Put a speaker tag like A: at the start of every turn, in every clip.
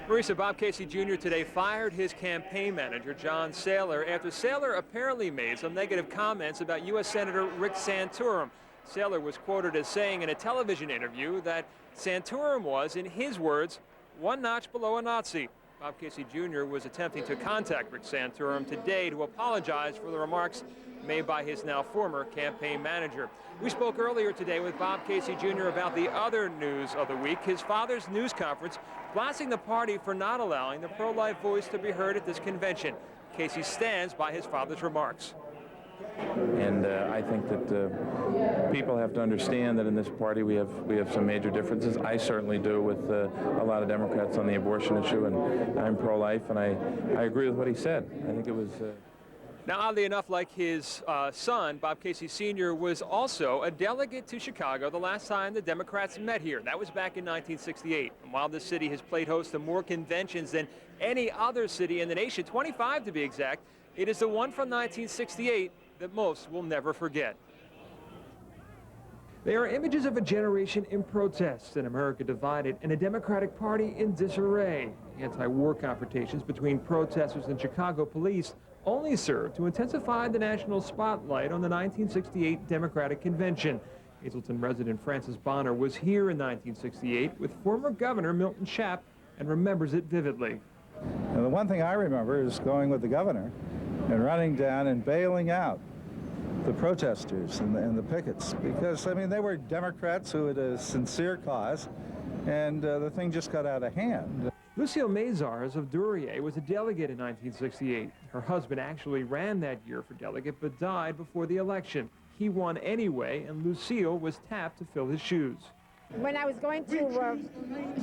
A: Marisa, Bob Casey Jr. today fired his campaign manager, John Saylor, after Saylor apparently made some negative comments about U.S. Senator Rick Santorum. Saylor was quoted as saying in a television interview that Santorum was, in his words, one notch below a Nazi. Bob Casey Jr. was attempting to contact Rick Santorum today to apologize for the remarks made by his now former campaign manager. We spoke earlier today with Bob Casey Jr. about the other news of the week, his father's news conference blasting the party for not allowing the pro-life voice to be heard at this convention. Casey stands by his father's remarks.
B: And I think that people have to understand that in this party we have some major differences. I certainly do with a lot of Democrats on the abortion issue, and I'm pro-life, and I agree with what he said. I think it was...
A: Now, oddly enough, like his son, Bob Casey Sr. was also a delegate to Chicago the last time the Democrats met here. That was back in 1968. And while this city has played host to more conventions than any other city in the nation, 25 to be exact, it is the one from 1968 that most will never forget. They are images of a generation in protest, an America divided, and a Democratic Party in disarray. Anti-war confrontations between protesters and Chicago police only served to intensify the national spotlight on the 1968 Democratic Convention. HAZLETON resident Francis Bonner was here in 1968 with former Governor Milton Chapp and remembers it vividly.
C: And the one thing I remember is going with the governor and running down and bailing out the protesters and the pickets, because, I mean, they were Democrats who had a sincere cause, and the thing just got out of hand.
A: LUCILLE MAZIARZ of Duryea was a delegate in 1968. Her husband actually ran that year for delegate but died before the election. He won anyway, and Lucille was tapped to fill his shoes.
D: When I was going to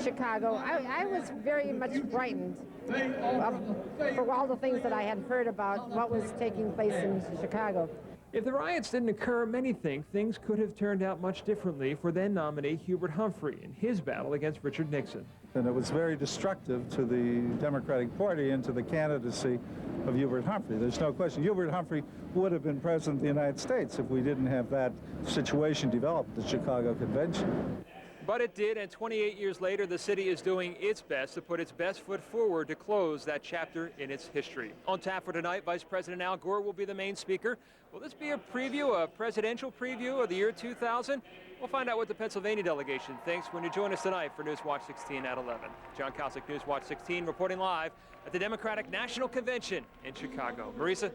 D: Chicago, I was very much frightened for all the things that I had heard about what was taking place in Chicago.
A: If the riots didn't occur, many think things could have turned out much differently for then nominee Hubert Humphrey in his battle against Richard Nixon.
C: And it was very destructive to the Democratic Party and to the candidacy of Hubert Humphrey. There's no question. Hubert Humphrey would have been president of the United States if we didn't have that situation develop at the Chicago Convention.
A: But it did, and 28 years later, the city is doing its best to put its best foot forward to close that chapter in its history. On tap for tonight, Vice President Al Gore will be the main speaker. Will this be a preview, a presidential preview of the year 2000? We'll find out what the Pennsylvania delegation thinks when you join us tonight for Newswatch 16 at 11. John Kosich, Newswatch 16, reporting live at the Democratic National Convention in Chicago. Marisa?